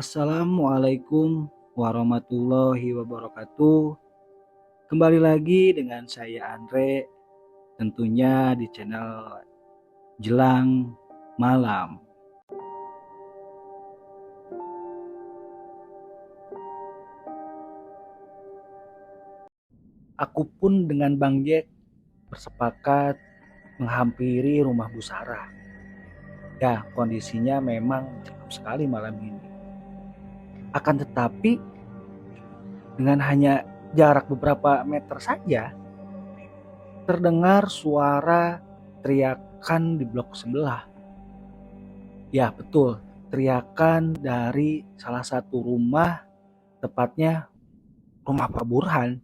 Assalamualaikum warahmatullahi wabarakatuh. Kembali lagi dengan saya Andre, tentunya di channel Jelang Malam. Aku pun dengan Bang Jack bersepakat menghampiri rumah Bu Sarah. Ya, kondisinya memang cekam sekali malam ini. Akan tetapi, dengan hanya jarak beberapa meter saja, terdengar suara teriakan di blok sebelah. Ya betul, teriakan dari salah satu rumah, tepatnya rumah Pak Burhan.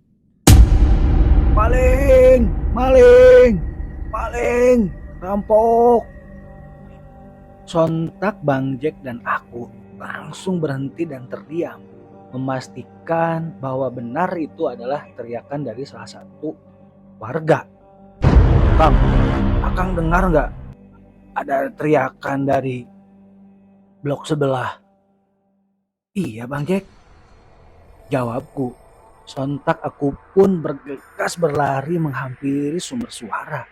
Maling, maling, maling, rampok. Sontak Bang Jack dan aku langsung berhenti dan terdiam, memastikan bahwa benar itu adalah teriakan dari salah satu warga. Kang, Akang dengar nggak? Ada teriakan dari blok sebelah. Iya Bang Jack, jawabku. Sontak aku pun bergegas berlari menghampiri sumber suara.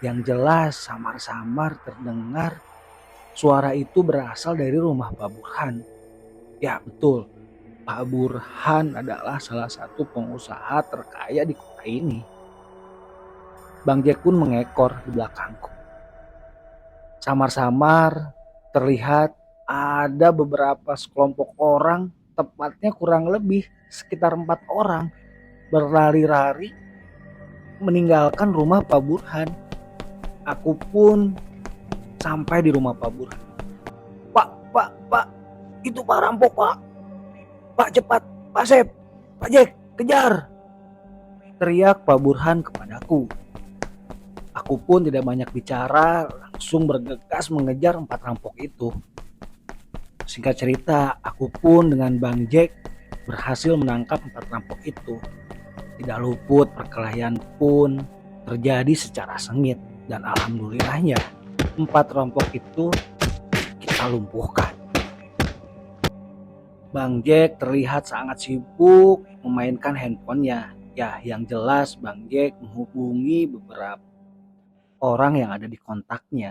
Yang jelas samar-samar terdengar suara itu berasal dari rumah Pak Burhan. Ya betul, Pak Burhan adalah salah satu pengusaha terkaya di kota ini. Bang Jack pun mengekor di belakangku. Samar-samar terlihat ada beberapa sekelompok orang, tepatnya kurang lebih sekitar 4 orang, berlari-lari meninggalkan rumah Pak Burhan. Aku pun sampai di rumah Pak Burhan. Pak, itu Pak rampok Pak. Pak cepat, Pak Sep, Pak Jack, kejar. Teriak Pak Burhan kepadaku. Aku pun tidak banyak bicara, langsung bergegas mengejar 4 rampok itu. Singkat cerita, aku pun dengan Bang Jack berhasil menangkap 4 rampok itu. Tidak luput perkelahian pun terjadi secara sengit, dan alhamdulillahnya 4 rampok itu kita lumpuhkan. Bang Jack terlihat sangat sibuk memainkan handphonenya. Ya, yang jelas Bang Jack menghubungi beberapa orang yang ada di kontaknya.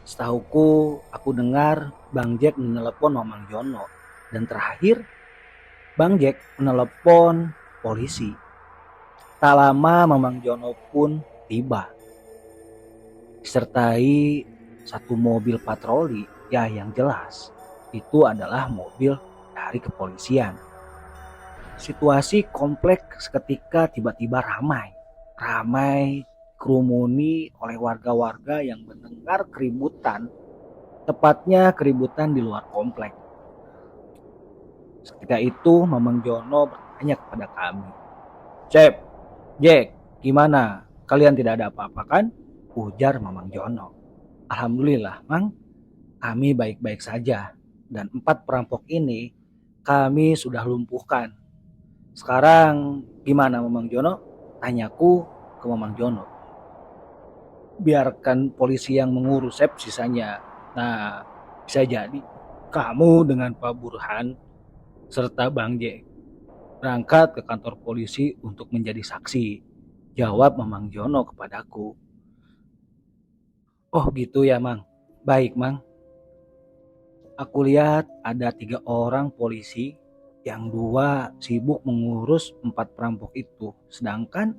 Setahuku, aku dengar Bang Jack menelepon Mamang Jono. Dan terakhir, Bang Jack menelepon polisi. Tak lama Mamang Jono pun tiba. Disertai satu mobil patroli, ya yang jelas itu adalah mobil dari kepolisian. Situasi kompleks seketika tiba-tiba ramai kerumuni oleh warga-warga yang mendengar keributan, tepatnya keributan di luar komplek. Seketika itu Mamang Jono bertanya kepada kami, "Cep, Jack, gimana? Kalian tidak ada apa-apa kan?" Ujar Mamang Jono. "Alhamdulillah, Mang, kami baik-baik saja. Dan 4 perampok ini kami sudah lumpuhkan. Sekarang gimana Mamang Jono?" Tanyaku ke Mamang Jono. "Biarkan polisi yang mengurus sisanya. Nah, bisa jadi kamu dengan Pak Burhan serta Bang Jack berangkat ke kantor polisi untuk menjadi saksi," jawab Mamang Jono kepadaku. "Oh gitu ya Mang. Baik Mang." Aku lihat ada 3 orang polisi, yang 2 sibuk mengurus 4 perampok itu, sedangkan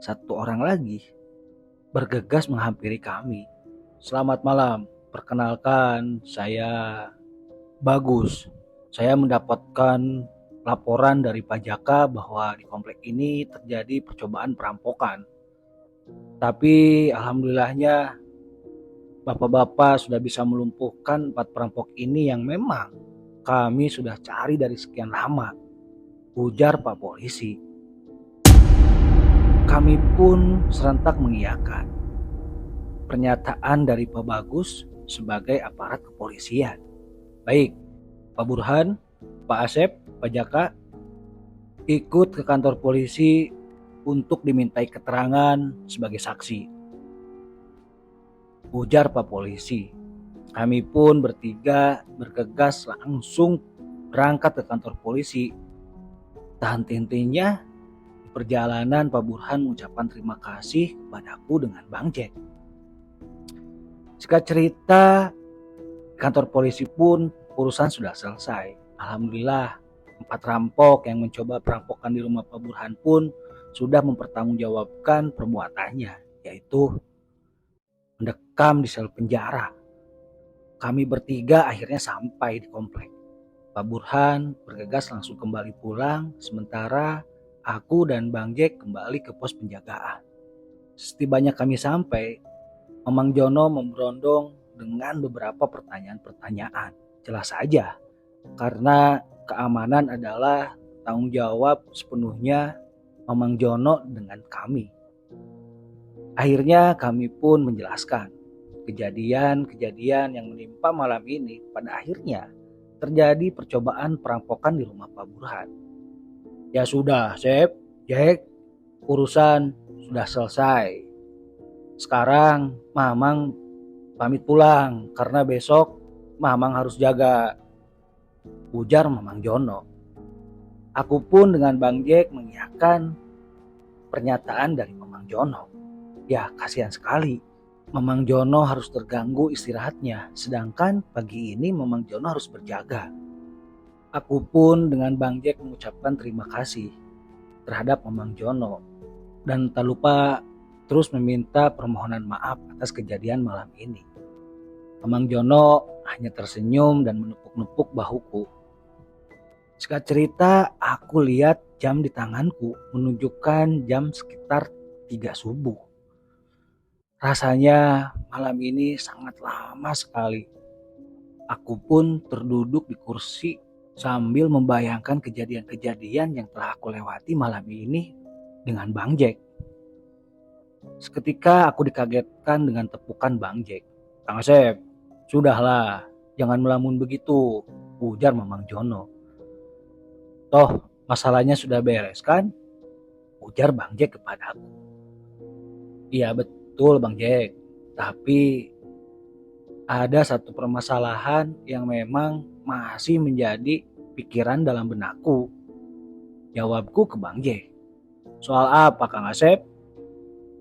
1 orang lagi bergegas menghampiri kami. "Selamat malam, perkenalkan saya Bagus. Saya mendapatkan laporan dari Pak Jaka bahwa di komplek ini terjadi percobaan perampokan. Tapi alhamdulillahnya Bapak-bapak sudah bisa melumpuhkan 4 perampok ini yang memang kami sudah cari dari sekian lama," ujar Pak Polisi. Kami pun serentak mengiyakan pernyataan dari Pak Bagus sebagai aparat kepolisian. "Baik, Pak Burhan, Pak Asep, Pak Jaka, ikut ke kantor polisi untuk dimintai keterangan sebagai saksi," ujar Pak Polisi. Kami pun bertiga bergegas langsung berangkat ke kantor polisi. Tak henti-hentinya di perjalanan Pak Burhan mengucapkan terima kasih kepadaku dengan Bang Jack. Singkat cerita, kantor polisi pun urusan sudah selesai. Alhamdulillah, 4 rampok yang mencoba perampokan di rumah Pak Burhan pun sudah mempertanggungjawabkan perbuatannya, yaitu mendekam di sel penjara. Kami bertiga akhirnya sampai di komplek. Pak Burhan bergegas langsung kembali pulang, sementara aku dan Bang Jack kembali ke pos penjagaan. Setibanya kami sampai, Mamang Jono memberondong dengan beberapa pertanyaan-pertanyaan. Jelas saja, karena keamanan adalah tanggung jawab sepenuhnya Mamang Jono dengan kami. Akhirnya kami pun menjelaskan kejadian-kejadian yang menimpa malam ini. Pada akhirnya terjadi percobaan perampokan di rumah Pak Burhan. Ya sudah, Sep, Jack, urusan sudah selesai. Sekarang Mamang pamit pulang karena besok Mamang harus jaga, ujar Mamang Jono. Aku pun dengan Bang Jack mengiyakan pernyataan dari Mamang Jono. Ya, kasihan sekali. Mamang Jono harus terganggu istirahatnya, sedangkan pagi ini Mamang Jono harus berjaga. Aku pun dengan Bang Jack mengucapkan terima kasih terhadap Mamang Jono dan tak lupa terus meminta permohonan maaf atas kejadian malam ini. Mamang Jono hanya tersenyum dan menepuk-nepuk bahuku. Singkat cerita, aku lihat jam di tanganku menunjukkan jam sekitar 3 subuh. Rasanya malam ini sangat lama sekali. Aku pun terduduk di kursi sambil membayangkan kejadian-kejadian yang telah aku lewati malam ini dengan Bang Jack. Seketika aku dikagetkan dengan tepukan Bang Jack. Kang Asep, sudahlah, jangan melamun begitu, ujar Mamang Jono. Toh, masalahnya sudah beres kan? Ujar Bang Jack kepadaku. Iya betul Bang Jack, tapi ada satu permasalahan yang memang masih menjadi pikiran dalam benakku. Jawabku ke Bang Jack. Soal apa Kang Asep?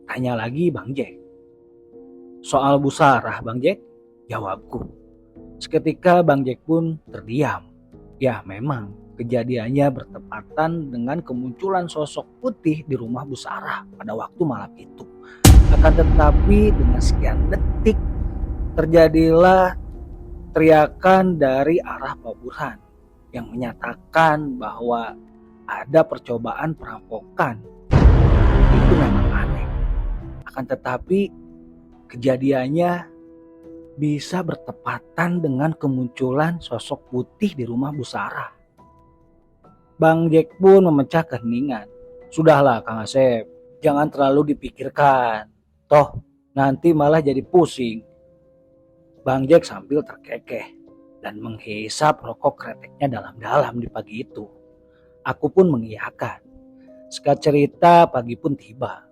Tanya lagi Bang Jack. Soal Bu Sarah Bang Jack, jawabku. Seketika Bang Jack pun terdiam. Ya memang kejadiannya bertepatan dengan kemunculan sosok putih di rumah Bu Sarah pada waktu malam itu. Akan tetapi dengan sekian detik terjadilah teriakan dari arah Pak Burhan yang menyatakan bahwa ada percobaan perampokan. Itu memang aneh. Akan tetapi kejadiannya bisa bertepatan dengan kemunculan sosok putih di rumah Bu Sarah. Bang Jack pun memecah keheningan. Sudahlah Kang Asep, jangan terlalu dipikirkan. Toh nanti malah jadi pusing. Bang Jack sambil terkekeh dan menghisap rokok kreteknya dalam-dalam di pagi itu. Aku pun mengiyakan. Singkat cerita pagi pun tiba.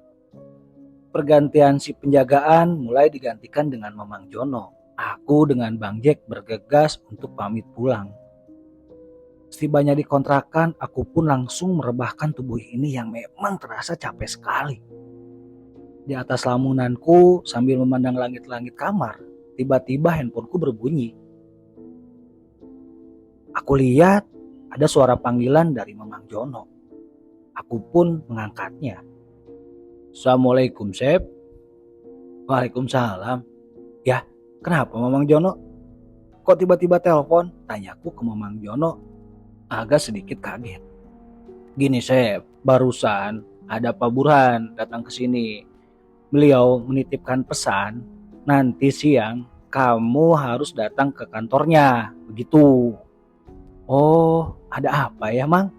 Pergantian si penjagaan mulai digantikan dengan Mamang Jono. Aku dengan Bang Jack bergegas untuk pamit pulang. Setibanya di kontrakan, aku pun langsung merebahkan tubuh ini yang memang terasa capek sekali. Di atas lamunanku sambil memandang langit-langit kamar, tiba-tiba handphoneku berbunyi. Aku lihat ada suara panggilan dari Mamang Jono. Aku pun mengangkatnya. Assalamualaikum, Sep. Waalaikumsalam. Ya, kenapa Mamang Jono? Kok tiba-tiba telepon? Tanyaku ke Mamang Jono agak sedikit kaget. Gini, Sep, barusan ada Pak Burhan datang ke sini. Beliau menitipkan pesan, nanti siang kamu harus datang ke kantornya. Begitu. Oh, ada apa ya, Mang?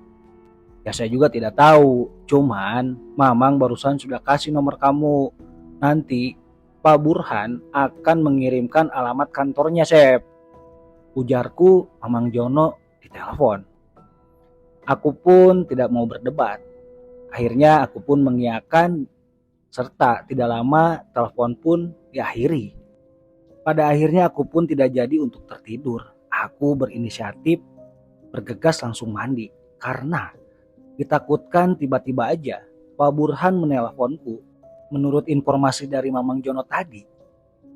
Ya saya juga tidak tahu, cuman Mamang barusan sudah kasih nomor kamu. Nanti Pak Burhan akan mengirimkan alamat kantornya, Sep. Ujarku Mamang Jono di telepon. Aku pun tidak mau berdebat. Akhirnya aku pun mengiyakan serta tidak lama telepon pun diakhiri. Pada akhirnya aku pun tidak jadi untuk tertidur. Aku berinisiatif bergegas langsung mandi karena ditakutkan tiba-tiba aja Pak Burhan meneleponku. Menurut informasi dari Mamang Jono tadi,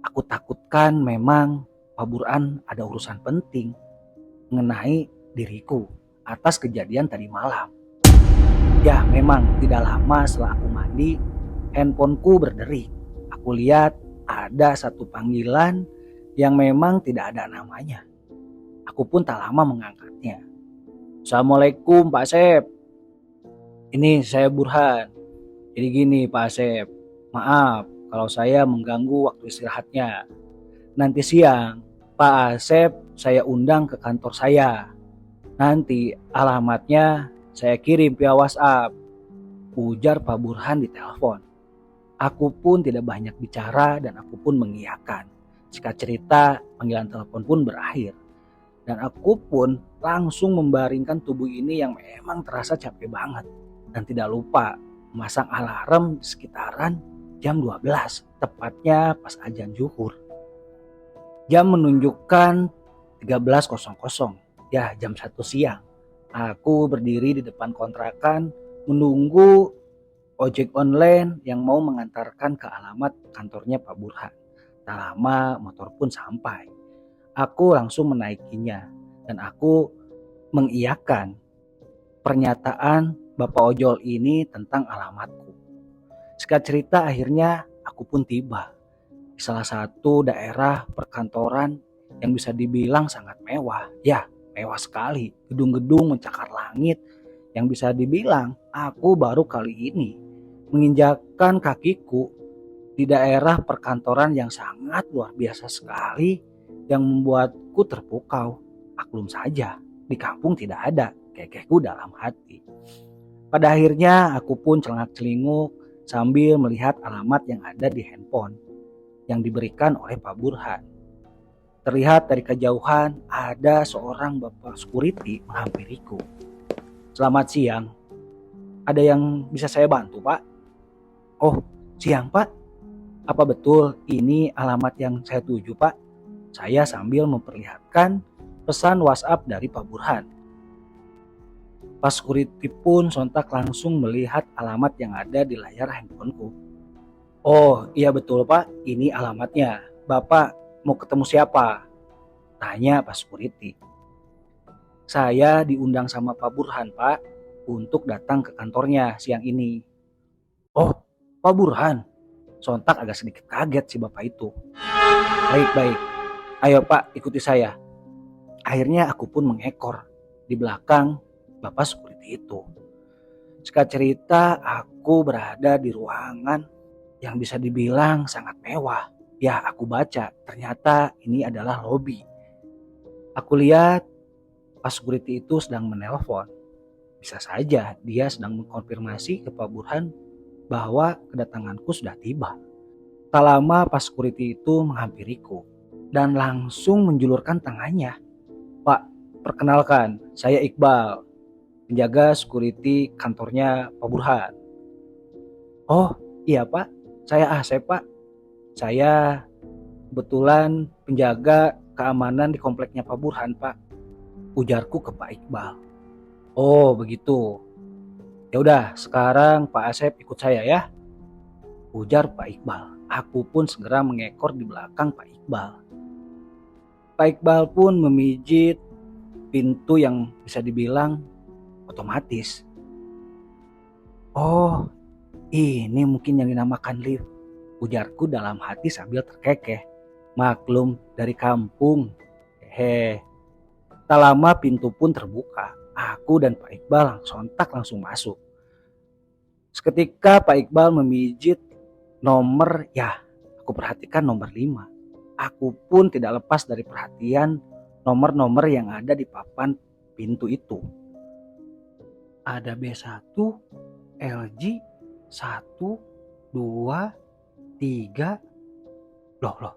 aku takutkan memang Pak Burhan ada urusan penting mengenai diriku atas kejadian tadi malam. Ya memang tidak lama setelah aku mandi, handphoneku berdering. Aku lihat ada satu panggilan yang memang tidak ada namanya. Aku pun tak lama mengangkatnya. Assalamualaikum Pak Asep. Ini saya Burhan. Jadi gini Pak Asep, maaf kalau saya mengganggu waktu istirahatnya. Nanti siang Pak Asep saya undang ke kantor saya. Nanti alamatnya saya kirim via WhatsApp, ujar Pak Burhan di telepon. Aku pun tidak banyak bicara dan aku pun mengiyakan. Singkat cerita, panggilan telepon pun berakhir. Dan aku pun langsung membaringkan tubuh ini yang memang terasa capek banget. Dan tidak lupa memasang alarm di sekitaran jam 12, tepatnya pas azan zuhur. Jam menunjukkan 13.00, ya jam 1 siang. Aku berdiri di depan kontrakan menunggu ojek online yang mau mengantarkan ke alamat kantornya Pak Burhan. Tak lama motor pun sampai. Aku langsung menaikinya dan aku mengiyakan pernyataan Bapak ojol ini tentang alamatku. Singkat cerita akhirnya aku pun tiba di salah satu daerah perkantoran yang bisa dibilang sangat mewah. Ya, mewah sekali. Gedung-gedung mencakar langit yang bisa dibilang aku baru kali ini menginjakkan kakiku di daerah perkantoran yang sangat luar biasa sekali yang membuatku terpukau. Maklum saja, di kampung tidak ada, kekehku dalam hati. Pada akhirnya aku pun celengak-celinguk sambil melihat alamat yang ada di handphone yang diberikan oleh Pak Burhan. Terlihat dari kejauhan ada seorang bapak security menghampiriku. Selamat siang, ada yang bisa saya bantu Pak? Oh siang Pak, apa betul ini alamat yang saya tuju Pak? Saya sambil memperlihatkan pesan WhatsApp dari Pak Burhan. Pak security pun sontak langsung melihat alamat yang ada di layar handphoneku. Oh iya betul Pak, ini alamatnya. Bapak mau ketemu siapa? Tanya Pak security. Saya diundang sama Pak Burhan Pak untuk datang ke kantornya siang ini. Oh Pak Burhan, sontak agak sedikit kaget si bapak itu. Baik, ayo Pak ikuti saya. Akhirnya aku pun mengekor di belakang bapak security itu. Singkat cerita aku berada di ruangan yang bisa dibilang sangat mewah. Ya aku baca ternyata ini adalah lobi. Aku lihat pas security itu sedang menelpon. Bisa saja dia sedang mengkonfirmasi ke Pak Burhan bahwa kedatanganku sudah tiba. Tak lama pas security itu menghampiriku dan langsung menjulurkan tangannya. Pak, perkenalkan saya Iqbal, penjaga security kantornya Pak Burhan. Oh iya Pak, saya Asep Pak. Saya kebetulan penjaga keamanan di kompleknya Pak Burhan Pak, ujarku ke Pak Iqbal. Oh begitu. Ya udah, sekarang Pak Asep ikut saya ya, ujar Pak Iqbal. Aku pun segera mengekor di belakang Pak Iqbal. Pak Iqbal pun memijit pintu yang bisa dibilang otomatis. Oh, ini mungkin yang dinamakan lift, ujarku dalam hati sambil terkekeh. Maklum dari kampung. Tak lama pintu pun terbuka. Aku dan Pak Iqbal sontak langsung masuk. Seketika Pak Iqbal memijit nomor, ya aku perhatikan nomor 5. Aku pun tidak lepas dari perhatian nomor-nomor yang ada di papan pintu itu. Ada B1, LG, 1, 2, 3. Loh,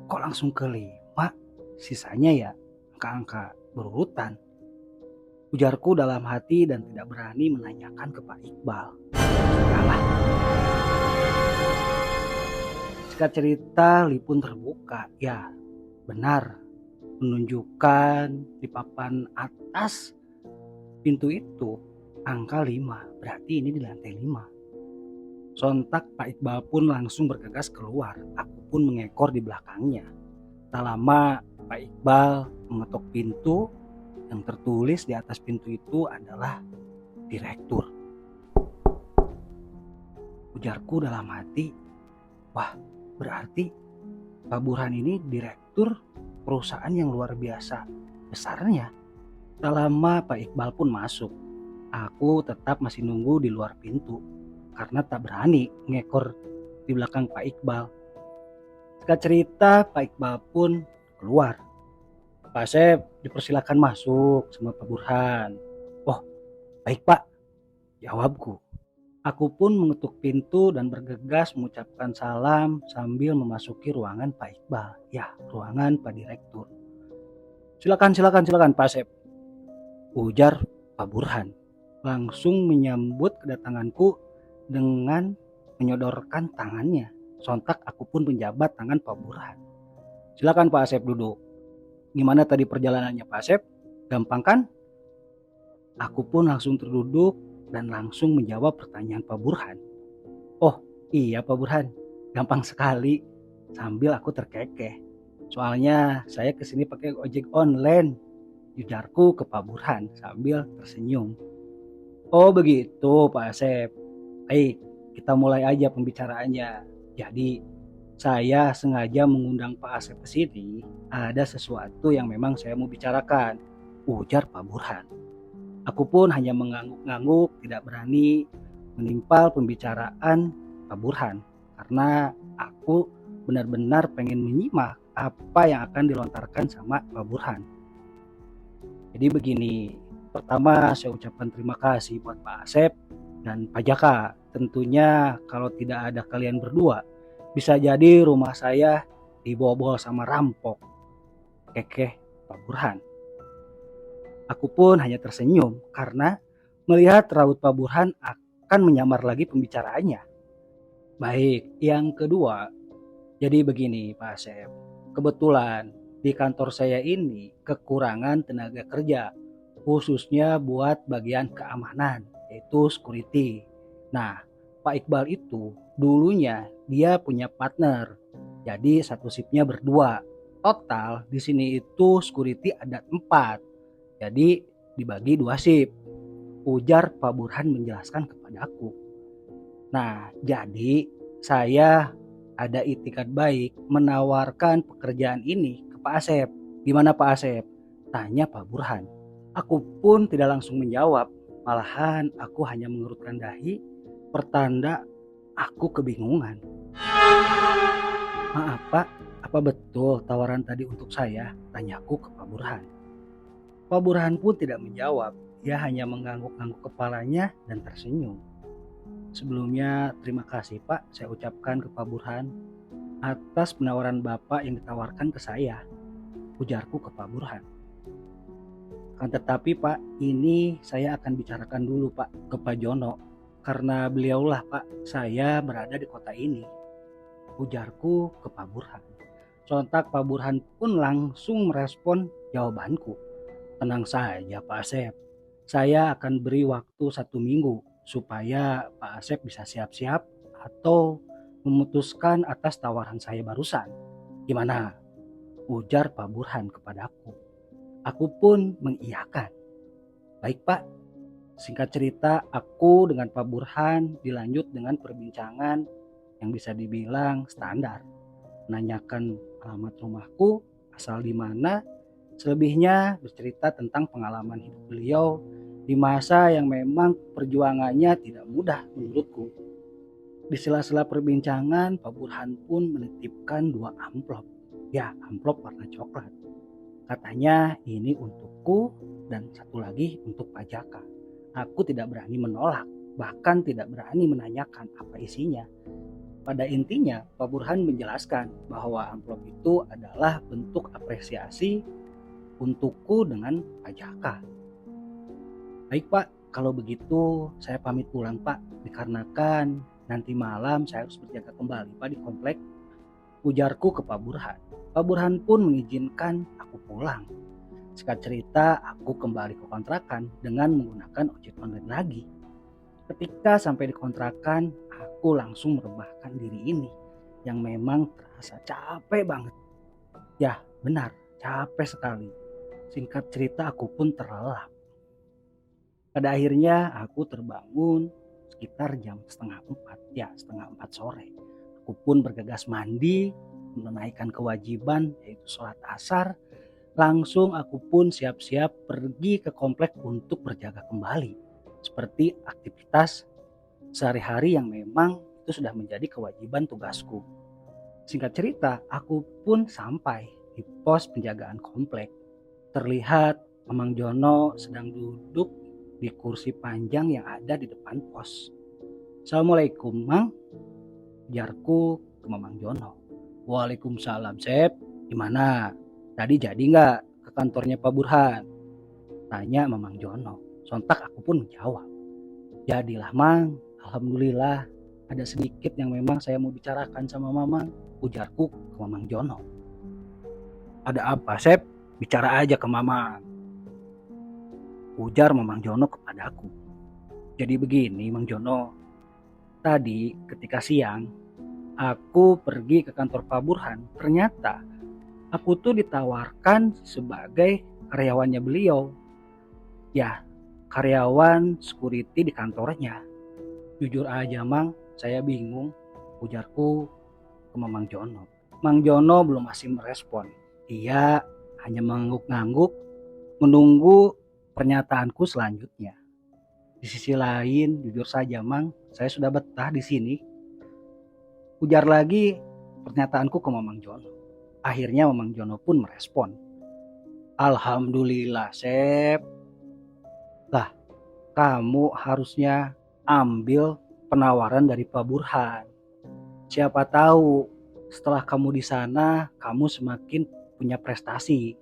kok langsung ke 5? Sisanya ya angka-angka berurutan. Ujarku dalam hati dan tidak berani menanyakan ke Pak Iqbal. Kalah. Singkat cerita lift pun terbuka. Ya benar, menunjukkan di papan atas pintu itu angka 5, berarti ini di lantai 5. Sontak Pak Iqbal pun langsung bergegas keluar, aku pun mengekor di belakangnya. Tak lama Pak Iqbal mengetuk pintu, yang tertulis di atas pintu itu adalah direktur. Ujarku dalam hati, wah berarti Pak Burhan ini direktur perusahaan yang luar biasa besarnya. Tak lama Pak Iqbal pun masuk. Aku tetap masih nunggu di luar pintu karena tak berani ngekor di belakang Pak Iqbal. Singkat cerita Pak Iqbal pun keluar. Pak Asep dipersilakan masuk sama Pak Burhan. Oh baik Pak, jawabku. Aku pun mengetuk pintu dan bergegas mengucapkan salam sambil memasuki ruangan Pak Iqbal. Ya, ruangan Pak Direktur. Silakan Pak Asep, ujar Pak Burhan. Langsung menyambut kedatanganku dengan menyodorkan tangannya. Sontak aku pun menjabat tangan Pak Burhan. Silakan Pak Asep duduk. Gimana tadi perjalanannya Pak Asep? Gampang kan? Aku pun langsung terduduk dan langsung menjawab pertanyaan Pak Burhan. Oh iya Pak Burhan, gampang sekali. Sambil aku terkekeh. Soalnya saya kesini pakai ojek online. Ujarku ke Pak Burhan sambil tersenyum. Oh begitu Pak Asep. Baik, kita mulai aja pembicaraannya. Jadi saya sengaja mengundang Pak Asep ke sini. Ada sesuatu yang memang saya mau bicarakan. Ujar Pak Burhan. Aku pun hanya mengangguk-angguk, tidak berani menimpal pembicaraan Pak Burhan. Karena aku benar-benar pengen menyimak apa yang akan dilontarkan sama Pak Burhan. Jadi begini, pertama saya ucapkan terima kasih buat Pak Asep dan Pak Jaka. Tentunya kalau tidak ada kalian berdua, bisa jadi rumah saya dibobol sama rampok. Kekeh Pak Burhan. Aku pun hanya tersenyum karena melihat raut Pak Burhan akan menyamar lagi pembicaraannya. Baik, yang kedua, jadi begini Pak Asep. Kebetulan di kantor saya ini kekurangan tenaga kerja, khususnya buat bagian keamanan, yaitu security. Nah, Pak Iqbal itu dulunya dia punya partner, jadi satu shiftnya berdua. Total di sini itu security ada 4. Jadi dibagi 2 shift, ujar Pak Burhan menjelaskan kepadaku. Nah, jadi saya ada itikat baik menawarkan pekerjaan ini ke Pak Asep. Gimana Pak Asep? Tanya Pak Burhan. Aku pun tidak langsung menjawab, malahan aku hanya mengerutkan dahi, pertanda aku kebingungan. Maaf Pak, apa betul tawaran tadi untuk saya? Tanyaku ke Pak Burhan. Pak Burhan pun tidak menjawab, dia hanya mengangguk-angguk kepalanya dan tersenyum. Sebelumnya terima kasih Pak, saya ucapkan ke Pak Burhan atas penawaran Bapak yang ditawarkan ke saya, ujarku ke Pak Burhan. Kan tetapi Pak, ini saya akan bicarakan dulu Pak ke Pak Jono, karena beliaulah Pak saya berada di kota ini, ujarku ke Pak Burhan. Sontak Pak Burhan pun langsung merespon jawabanku. Tenang saja Pak Asep, saya akan beri waktu 1 minggu supaya Pak Asep bisa siap-siap atau memutuskan atas tawaran saya barusan. Gimana? Ujar Pak Burhan kepadaku. Aku pun mengiyakan. Baik Pak, singkat cerita aku dengan Pak Burhan dilanjut dengan perbincangan yang bisa dibilang standar. Menanyakan alamat rumahku, asal di mana, selebihnya bercerita tentang pengalaman hidup beliau di masa yang memang perjuangannya tidak mudah menurutku. Di sela-sela perbincangan, Pak Burhan pun menitipkan 2 amplop. Ya, amplop warna coklat. Katanya ini untukku dan satu lagi untuk Pak Jaka. Aku tidak berani menolak, bahkan tidak berani menanyakan apa isinya. Pada intinya, Pak Burhan menjelaskan bahwa amplop itu adalah bentuk apresiasi untukku dengan Pak Jaka. Baik Pak, kalau begitu saya pamit pulang Pak, dikarenakan nanti malam saya harus berjaga kembali Pak di komplek. ujarku ke Pak Burhan. Pak Burhan pun mengizinkan aku pulang. Singkat cerita, aku kembali ke kontrakan dengan menggunakan ojek online lagi. Ketika sampai di kontrakan, aku langsung merebahkan diri ini yang memang terasa capek banget. Ya, benar, capek sekali. Singkat cerita, aku pun terlelap. Pada akhirnya aku terbangun sekitar jam setengah empat sore. Aku pun bergegas mandi, menunaikan kewajiban yaitu sholat asar. Langsung aku pun siap-siap pergi ke komplek untuk berjaga kembali. Seperti aktivitas sehari-hari yang memang itu sudah menjadi kewajiban tugasku. Singkat cerita, aku pun sampai di pos penjagaan komplek. Terlihat Mamang Jono sedang duduk di kursi panjang yang ada di depan pos. Assalamualaikum, Mang. Jarku ke Mamang Jono. Waalaikumsalam, Sep. Gimana? Tadi jadi nggak ke kantornya Pak Burhan? Tanya Mamang Jono. Sontak aku pun menjawab. Jadilah, Mang. Alhamdulillah. Ada sedikit yang memang saya mau bicarakan sama Mamang. Ujarku ke Mamang Jono. Ada apa, Sep? Bicara aja ke Mamang. Ujar Mamang Jono kepadaku. Jadi begini, Mang Jono. Tadi ketika siang, aku pergi ke kantor Pak Burhan. Ternyata aku tuh ditawarkan sebagai karyawannya beliau. Ya, karyawan security di kantornya. Jujur aja, Mang, saya bingung. Ujarku ke Mamang Jono. Mang Jono belum masih merespon. Ia hanya mengangguk-ngangguk menunggu pernyataanku selanjutnya. Di sisi lain, jujur saja, Mang, saya sudah betah di sini. Ujar lagi pernyataanku ke Mamang Jono. Akhirnya Mamang Jono pun merespon. Alhamdulillah, Sep. Lah, kamu harusnya ambil penawaran dari Pak Burhan. Siapa tahu setelah kamu di sana, kamu semakin punya prestasi.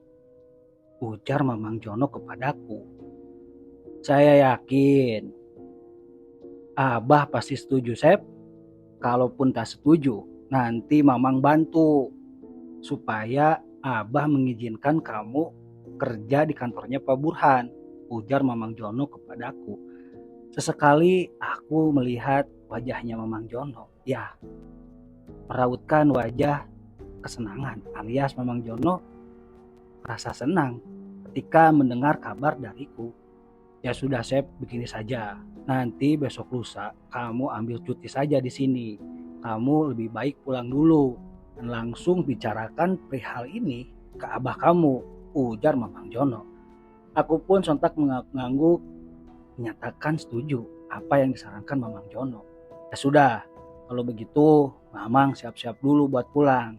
Ujar Mamang Jono kepadaku. Saya yakin Abah pasti setuju, Sep. Kalaupun tak setuju, nanti Mamang bantu supaya Abah mengizinkan kamu kerja di kantornya Pak Burhan. Ujar Mamang Jono kepadaku. Sesekali aku melihat wajahnya Mamang Jono. Ya, merautkan wajah kesenangan, alias Mamang Jono merasa senang ketika mendengar kabar dariku. Ya sudah, Sep, begini saja. Nanti besok lusa kamu ambil cuti saja di sini. Kamu lebih baik pulang dulu dan langsung bicarakan perihal ini ke abah kamu, ujar Mamang Jono. Aku pun sontak mengangguk menyatakan setuju apa yang disarankan Mamang Jono. Ya sudah, kalau begitu Mamang siap-siap dulu buat pulang.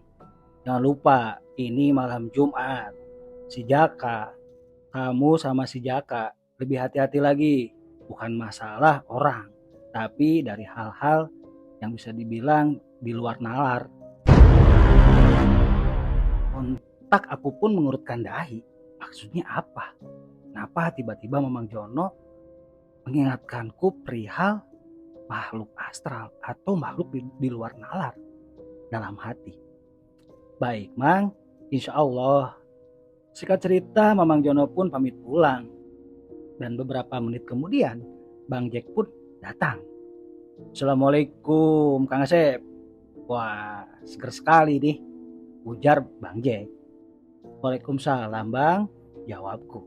Jangan lupa, ini malam Jumat. Si Jaka, kamu sama si Jaka lebih hati-hati lagi. Bukan masalah orang, tapi dari hal-hal yang bisa dibilang di luar nalar. Kontak aku pun mengurutkan dahi. Maksudnya apa? Kenapa tiba-tiba Mamang Jono mengingatkanku perihal makhluk astral atau makhluk di luar nalar dalam hati? Baik, Mang. Insya Allah. Singkat cerita, Mamang Jono pun pamit pulang. Dan beberapa menit kemudian, Bang Jack pun datang. Assalamualaikum, Kang Asep. Wah, seger sekali nih, ujar Bang Jack. Waalaikumsalam, Bang, jawabku.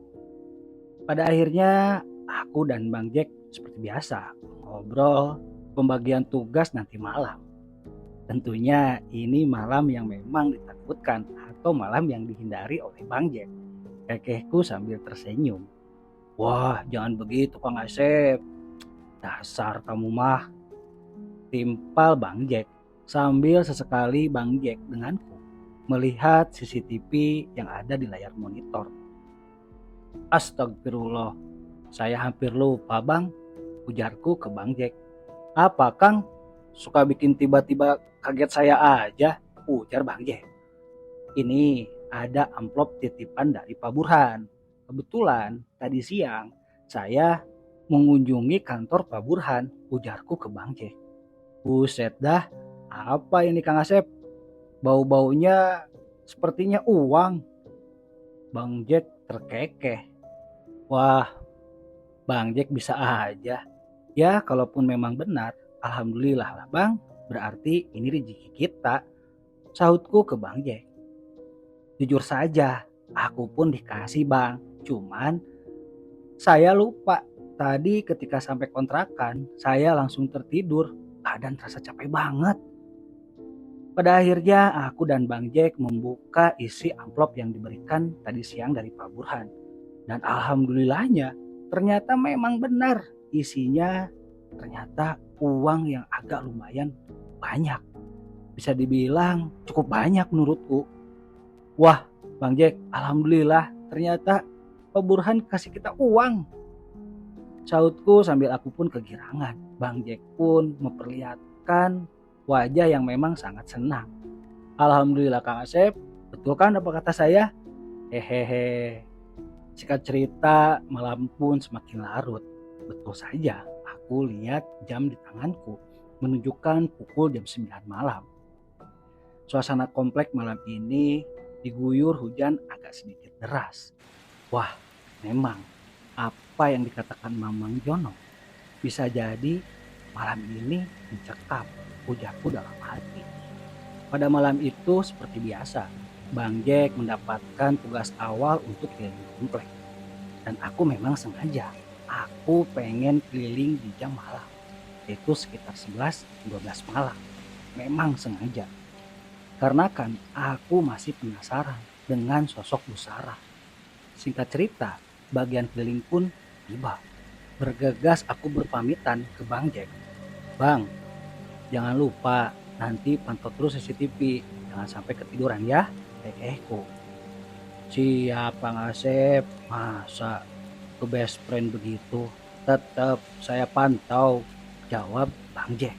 Pada akhirnya, aku dan Bang Jack seperti biasa, ngobrol pembagian tugas nanti malam. Tentunya ini malam yang memang ditakutkan atau malam yang dihindari oleh Bang Jack. Kekehku sambil tersenyum. Wah, jangan begitu Kang Asep. Dasar kamu mah. Timpal Bang Jack sambil sesekali Bang Jack denganku melihat CCTV yang ada di layar monitor. Astagfirullah, saya hampir lupa, Bang, ujarku ke Bang Jack. Apa, Kang? Suka bikin tiba-tiba kaget saya aja, ujar Bang Jack. Ini ada amplop titipan dari Pak Burhan. Kebetulan tadi siang saya mengunjungi kantor Pak Burhan, ujarku ke Bang Jack. Buset dah, apa ini Kang Asep? Bau-baunya sepertinya uang. Bang Jack terkekeh. Wah, Bang Jack bisa aja. Ya, kalaupun memang benar, alhamdulillah lah Bang. Berarti ini rezeki kita. Sahutku ke Bang Jack. Jujur saja, aku pun dikasih Bang. Cuman saya lupa. Tadi ketika sampai kontrakan, saya langsung tertidur. Badan terasa capek banget. Pada akhirnya aku dan Bang Jack membuka isi amplop yang diberikan tadi siang dari Pak Burhan. Dan alhamdulillahnya ternyata memang benar isinya ternyata uang yang agak lumayan banyak. Bisa dibilang cukup banyak menurutku. Wah Bang Jack, alhamdulillah ternyata Pak Burhan kasih kita uang. Sautku sambil aku pun kegirangan. Bang Jack pun memperlihatkan wajah yang memang sangat senang. Alhamdulillah Kang Asep, betul kan apa kata saya? Hehehe. Singkat cerita, malam pun semakin larut. Betul saja, aku lihat jam di tanganku menunjukkan pukul jam 9 malam. Suasana komplek malam ini diguyur hujan agak sedikit deras. Wah, memang apa yang dikatakan Mamang Jono bisa jadi malam ini mencekam, ujarku dalam hati. Pada malam itu seperti biasa, Bang Jack mendapatkan tugas awal untuk keliling komplek. Dan aku memang sengaja, aku pengen keliling di jam malam, yaitu sekitar 11-12 malam. Memang sengaja. Karena kan aku masih penasaran dengan sosok Bu Sarah. Singkat cerita, bagian keliling pun tiba. Bergegas aku berpamitan ke Bang Jack. Bang, jangan lupa nanti pantau terus CCTV. Jangan sampai ketiduran ya. Kekehku. Siap Bang Asep. Masa ke best friend begitu? Tetap saya pantau. Jawab Bang Jack.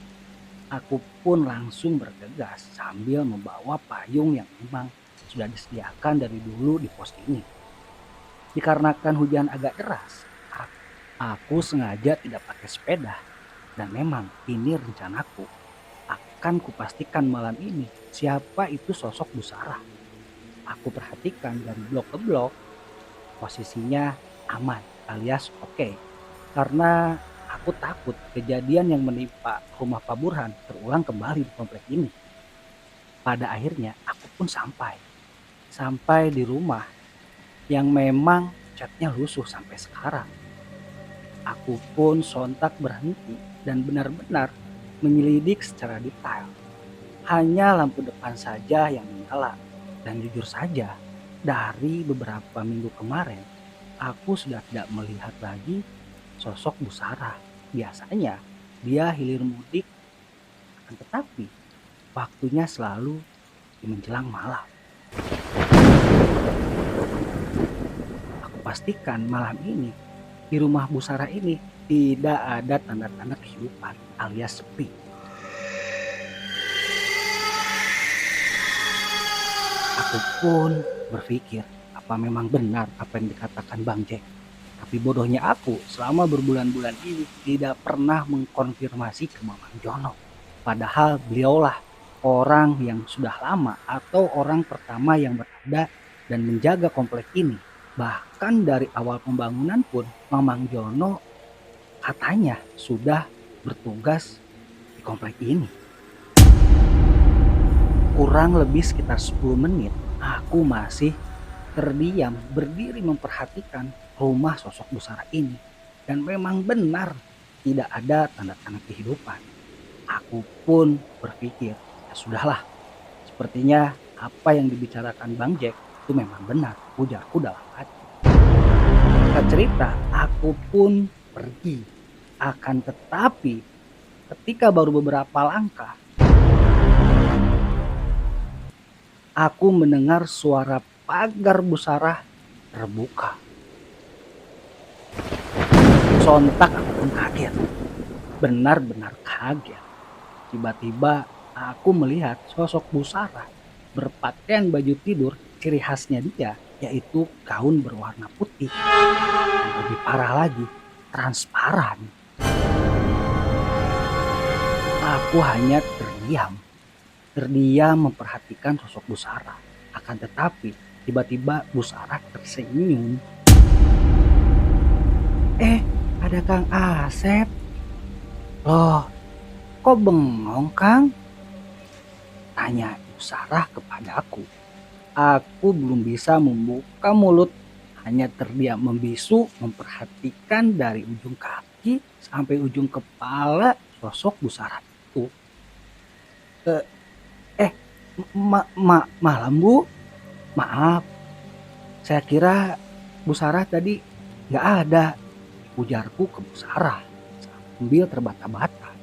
Aku pun langsung bergegas sambil membawa payung yang memang sudah disediakan dari dulu di pos ini. Dikarenakan hujan agak deras, aku sengaja tidak pakai sepeda. Dan memang ini rencanaku. Akan kupastikan malam ini siapa itu sosok Bu Sarah. Aku perhatikan dari blok ke blok, posisinya aman alias oke. Karena aku takut kejadian yang menimpa rumah Pak Burhan terulang kembali di komplek ini. Pada akhirnya aku pun sampai di rumah yang memang catnya lusuh sampai sekarang. Aku pun sontak berhenti dan benar-benar menyelidik secara detail. Hanya lampu depan saja yang menyala. Dan jujur saja, dari beberapa minggu kemarin, aku sudah tidak melihat lagi sosok Bu Sarah. Biasanya dia hilir mudik, akan tetapi waktunya selalu di menjelang malam. Aku pastikan malam ini di rumah Bu Sarah ini tidak ada tanda-tanda kehidupan alias sepi. Aku pun berpikir apa memang benar apa yang dikatakan Bang Jack. Tapi bodohnya aku selama berbulan-bulan ini tidak pernah mengkonfirmasi ke Mamang Jono. Padahal beliaulah orang yang sudah lama atau orang pertama yang berada dan menjaga komplek ini. Bahkan dari awal pembangunan pun Mamang Jono katanya sudah bertugas di komplek ini. Kurang lebih sekitar 10 menit aku masih terdiam berdiri memperhatikan rumah sosok Bu Sarah ini. Dan memang benar tidak ada tanda-tanda kehidupan. Aku pun berpikir, ya sudahlah, sepertinya apa yang dibicarakan Bang Jack itu memang benar, ujarku dalam hati. Singkat cerita, aku pun pergi. Akan tetapi, ketika baru beberapa langkah, aku mendengar suara pagar Bu Sarah terbuka. Sontak aku pun kaget. Benar-benar kaget. Tiba-tiba aku melihat sosok Bu Sarah berpakaian baju tidur ciri khasnya dia, yaitu gaun berwarna putih. Dan lebih parah lagi, transparan. Aku hanya terdiam. terdiam memperhatikan sosok Bu Sarah. Akan tetapi, tiba-tiba Bu Sarah tersenyum. Eh, ada Kang Asep. Loh, kok bengong Kang? Tanya Bu Sarah kepadaku. Aku belum bisa membuka mulut, hanya terdiam membisu memperhatikan dari ujung kaki sampai ujung kepala sosok Bu Sarah itu. Eh, eh malam Bu, maaf. Saya kira Bu Sarah tadi nggak ada, ujarku ke Bu Sarah sambil terbata-bata.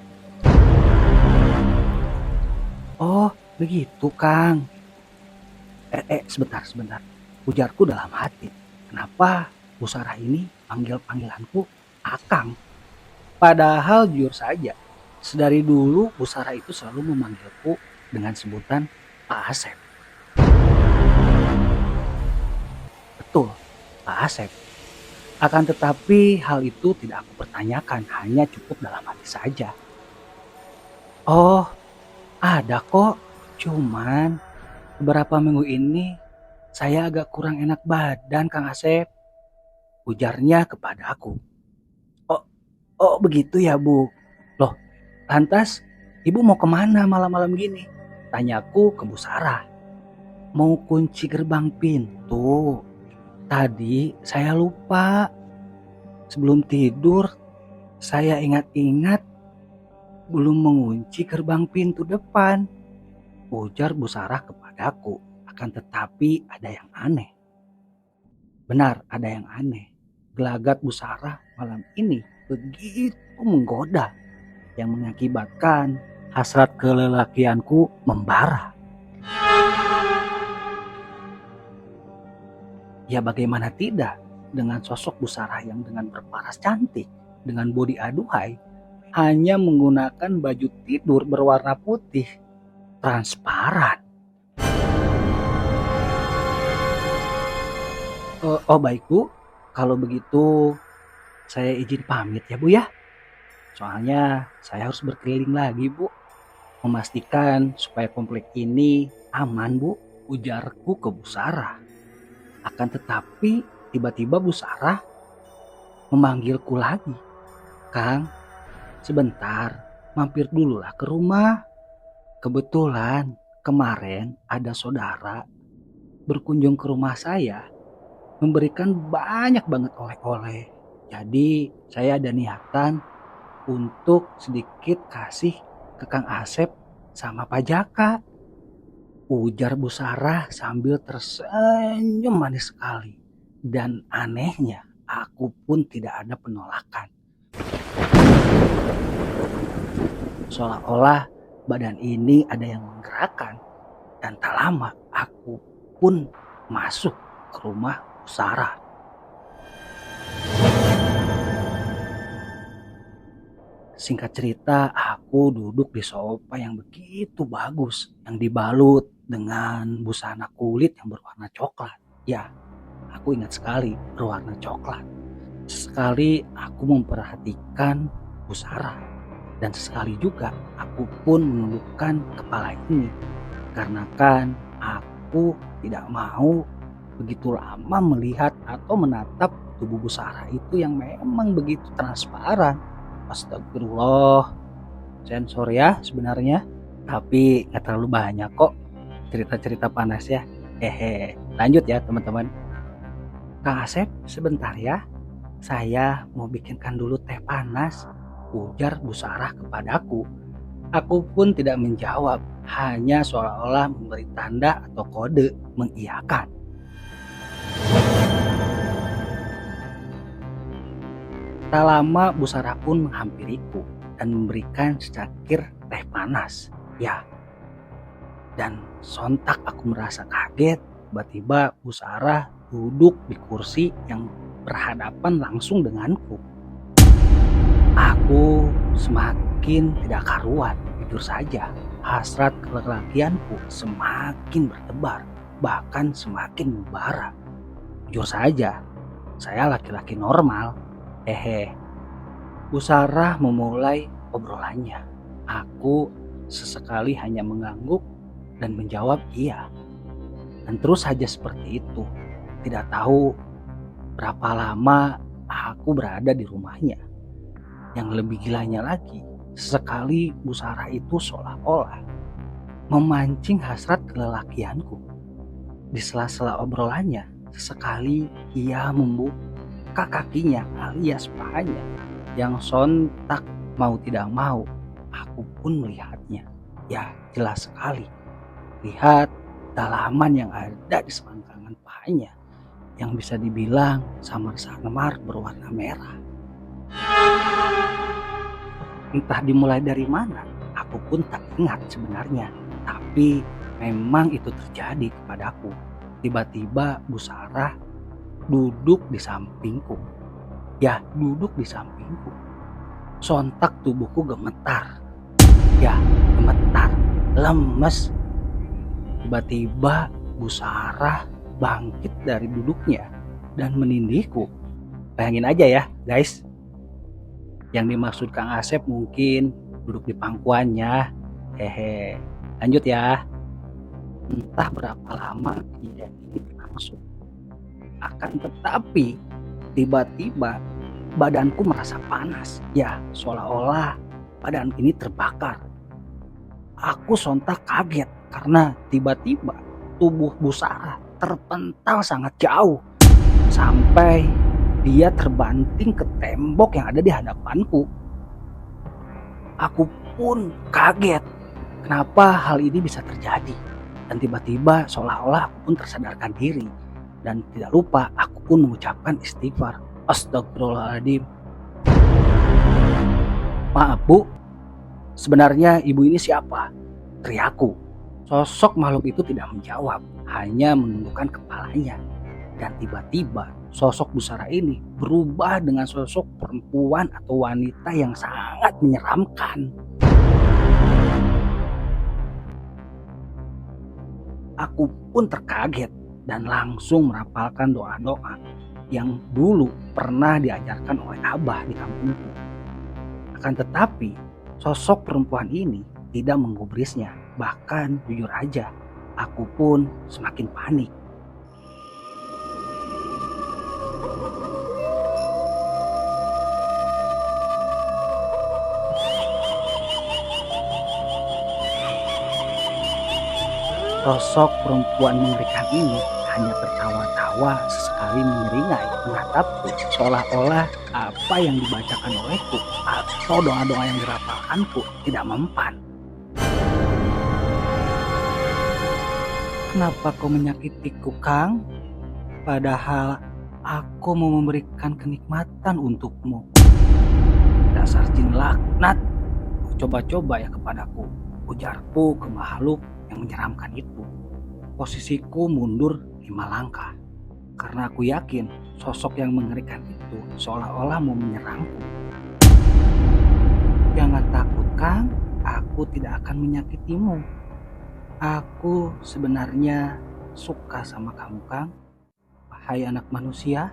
Oh, begitu Kang. Sebentar. Ujarku dalam hati. Kenapa Bu Sarah ini panggil-panggilanku Akang? Padahal jujur saja, sedari dulu Bu Sarah itu selalu memanggilku dengan sebutan Pak Asep. Betul, Pak Asep. Akan tetapi hal itu tidak aku pertanyakan, hanya cukup dalam hati saja. Oh, ada kok. Cuman beberapa minggu ini saya agak kurang enak badan Kang Asep, ujarnya kepada aku. Oh begitu ya Bu. Loh, lantas Ibu mau kemana malam-malam gini? Tanyaku ke Bu Sarah. Mau kunci gerbang pintu. Tadi saya lupa. Sebelum tidur saya ingat-ingat belum mengunci gerbang pintu depan, ujar Bu Sarah kepadaku. Akan tetapi ada yang aneh. Benar, ada yang aneh. Gelagat Bu Sarah malam ini begitu menggoda yang mengakibatkan hasrat kelelakianku membara. Ya bagaimana tidak dengan sosok Bu Sarah yang dengan berparas cantik, dengan bodi aduhai, hanya menggunakan baju tidur berwarna putih transparan. Oh baik Bu, kalau begitu saya izin pamit ya Bu ya. Soalnya saya harus berkeliling lagi Bu, memastikan supaya komplek ini aman Bu, ujarku ke Bu Sarah. Akan tetapi tiba-tiba Bu Sarah memanggilku lagi. Kang, sebentar, mampir dululah ke rumah. Kebetulan kemarin ada saudara berkunjung ke rumah saya, memberikan banyak banget oleh-oleh. Jadi saya ada niatan untuk sedikit kasih ke Kang Asep sama Pak Jaka, ujar Bu Sarah sambil tersenyum manis sekali. Dan anehnya, aku pun tidak ada penolakan. Seolah-olah badan ini ada yang menggerakkan. Dan tak lama aku pun masuk ke rumah Bu Sarah. Singkat cerita, aku duduk di sofa yang begitu bagus, yang dibalut dengan busana kulit yang berwarna coklat. Ya, aku ingat sekali berwarna coklat. Sesekali aku memperhatikan Bu Sarah, dan sesekali juga aku pun menundukkan kepala ini, karena kan aku tidak mau begitu lama melihat atau menatap tubuh Bu Sarah itu yang memang begitu transparan. Astagfirullah, sensor ya sebenarnya, tapi nggak terlalu banyak kok cerita-cerita panas ya. Lanjut ya teman-teman. Kang Asep, sebentar ya, saya mau bikinkan dulu teh panas, ujar Bu Sarah kepadaku. Aku pun tidak menjawab, hanya seolah-olah memberi tanda atau kode mengiyakan. Tak lama Bu Sarah pun menghampiriku dan memberikan secangkir teh panas. Ya, dan sontak aku merasa kaget. Tiba-tiba Bu Sarah duduk di kursi yang berhadapan langsung denganku. Aku semakin tidak karuan, jujur saja. Hasrat kelelakianku semakin bertebar, bahkan semakin membara. Jujur saja, saya laki-laki normal. Bu Sarah memulai obrolannya. Aku sesekali hanya mengangguk dan menjawab iya. Dan terus saja seperti itu. Tidak tahu berapa lama aku berada di rumahnya. Yang lebih gilanya lagi, sesekali Bu Sarah itu seolah-olah memancing hasrat kelelakianku. Di sela-sela obrolannya, sesekali ia membuka kakinya alias pahanya yang sontak mau tidak mau. Aku pun melihatnya. Ya, jelas sekali. Lihat dalaman yang ada di selangkangan pahanya yang bisa dibilang samar-samar berwarna merah. Entah dimulai dari mana, aku pun tak ingat sebenarnya. Tapi memang itu terjadi kepadaku. Tiba-tiba Bu Sarah duduk di sampingku. Ya, duduk di sampingku. Sontak tubuhku gemetar. Ya, gemetar, lemes. Tiba-tiba Bu Sarah bangkit dari duduknya dan menindihku. Bayangin aja ya guys. Yang dimaksud Kang Asep mungkin duduk di pangkuannya. Hehe. Lanjut ya. Entah berapa lama kejadian ini berlangsung. Akan tetapi tiba-tiba badanku merasa panas. Ya, seolah-olah badan ini terbakar. Aku sontak kaget karena tiba-tiba tubuh Bu Sarah terpental sangat jauh sampai dia terbanting ke tembok yang ada di hadapanku. Aku pun kaget kenapa hal ini bisa terjadi. Dan tiba-tiba seolah-olah aku pun tersadarkan diri. Dan tidak lupa aku pun mengucapkan istighfar. Astagfirullahaladzim. Maaf Bu, sebenarnya ibu ini siapa? Teriakku. Sosok makhluk itu tidak menjawab, hanya menundukkan kepalanya. Dan tiba-tiba sosok Bu Sarah ini berubah dengan sosok perempuan atau wanita yang sangat menyeramkan. Aku pun terkaget dan langsung merapalkan doa-doa yang dulu pernah diajarkan oleh Abah di kampungku. Akan tetapi sosok perempuan ini tidak menggubrisnya. Bahkan jujur aja, aku pun semakin panik. Sosok perempuan mengerikan ini hanya tertawa-tawa, sesekali menyeringai menatapku seolah-olah apa yang dibacakan olehku atau doa-doa yang dirapalkanku tidak mempan. Kenapa kau menyakitiku, Kang? Padahal aku mau memberikan kenikmatan untukmu. Dasar jin laknat, coba-coba ya kepadaku, ujarku ke makhluk yang menyeramkan itu. Posisiku mundur 5 langkah karena aku yakin sosok yang mengerikan itu seolah-olah mau menyerangku. Jangan takut, Kang, aku tidak akan menyakitimu. Aku sebenarnya suka sama kamu, Kang. Wahai anak manusia,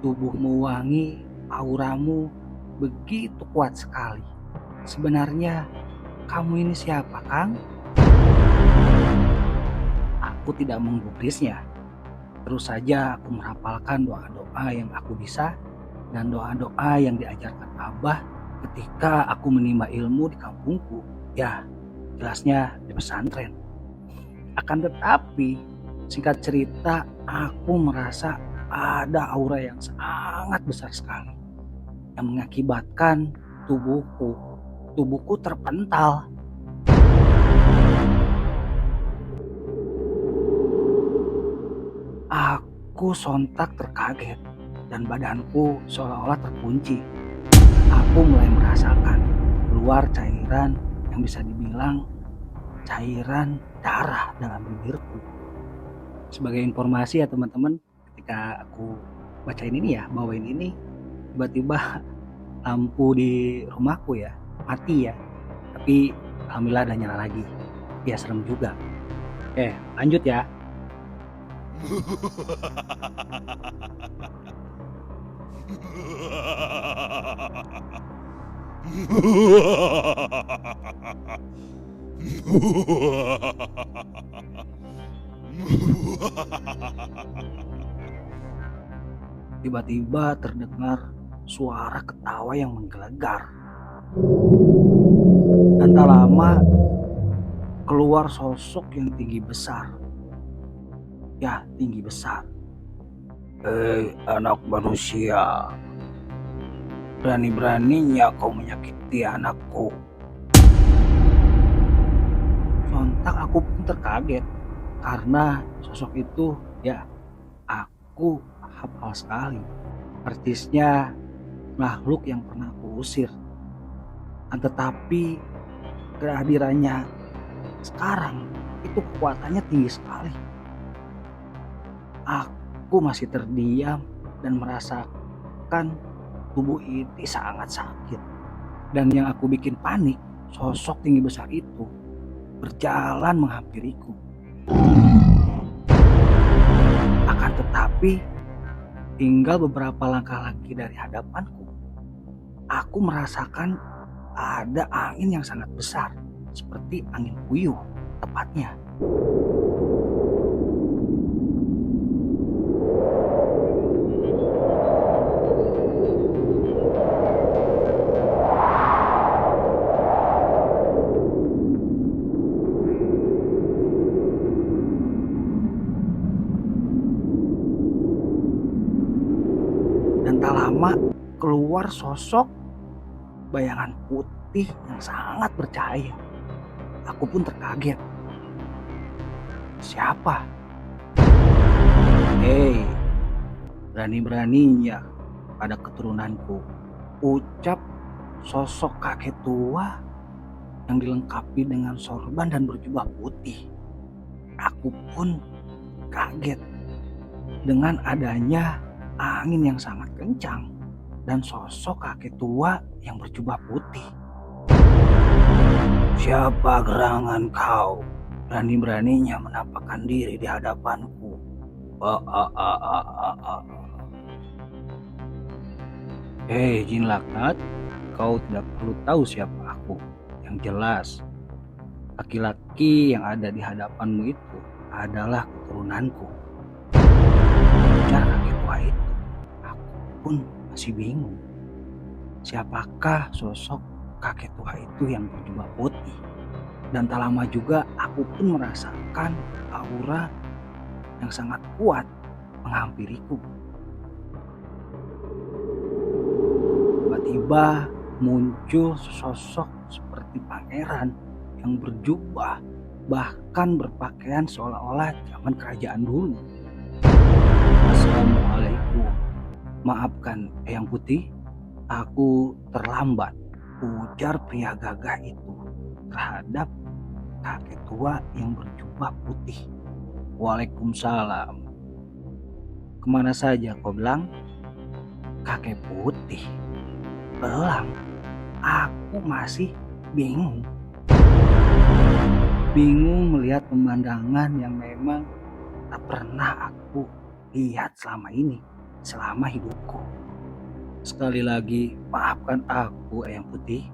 tubuhmu wangi, auramu begitu kuat sekali. Sebenarnya kamu ini siapa, Kang? Aku tidak menggubrisnya. Terus saja aku merapalkan doa-doa yang aku bisa dan doa-doa yang diajarkan Abah ketika aku menimba ilmu di kampungku. Ya, jelasnya di pesantren. Akan tetapi, singkat cerita, aku merasa ada aura yang sangat besar sekali yang mengakibatkan tubuhku terpental. Aku sontak terkaget dan badanku seolah-olah terkunci. Aku mulai merasakan keluar cairan yang bisa dibilang cairan darah dalam bibirku. Sebagai informasi ya teman-teman, ketika aku bacain ini ya, bawain ini, tiba-tiba lampu di rumahku ya mati ya. Tapi alhamdulillah ada nyala lagi. Ya serem juga. Lanjut ya. Tiba-tiba terdengar suara ketawa yang menggelegar. Dan tak lama keluar sosok yang tinggi besar. Ya, tinggi besar. Hei anak manusia, berani-beraninya kau menyakiti anakku. Sontak aku pun terkaget karena sosok itu ya aku hafal sekali. Persisnya makhluk yang pernah aku usir. Tetapi kehadirannya sekarang itu kekuatannya tinggi sekali. Aku masih terdiam dan merasakan tubuh ini sangat sakit. Dan yang aku bikin panik, sosok tinggi besar itu berjalan menghampiriku. Akan tetapi, tinggal beberapa langkah lagi dari hadapanku, aku merasakan ada angin yang sangat besar, seperti angin puyuh tepatnya. Dan tak lama keluar sosok bayangan putih yang sangat bercahaya. Aku pun terkaget. Siapa? Hei, berani-beraninya pada keturunanku, ucap sosok kakek tua yang dilengkapi dengan sorban dan berjubah putih. Aku pun kaget dengan adanya angin yang sangat kencang dan sosok kakek tua yang berjubah putih. Siapa gerangan kau? Berani-beraninya menampakkan diri di hadapanku. Hei jin laknat, kau tidak perlu tahu siapa aku. Yang jelas, laki-laki yang ada di hadapanmu itu adalah keturunanku. Ujar kakek tua itu. Aku pun masih bingung. Siapakah sosok kakek tua itu yang berjubah putih? Dan tak lama juga aku pun merasakan aura yang sangat kuat menghampiriku. Tiba-tiba muncul sosok seperti pangeran yang berjubah, bahkan berpakaian seolah-olah zaman kerajaan dulu. Assalamualaikum. Maafkan Eyang Putih, aku terlambat, ujar pria gagah itu terhadap kakek tua yang berjubah putih. Waalaikumsalam. Kemana saja kau belang? Kakek putih. Belang? Aku masih bingung. Bingung melihat pemandangan yang memang tak pernah aku lihat selama ini, selama hidupku. Sekali lagi, maafkan aku Eyang Putih.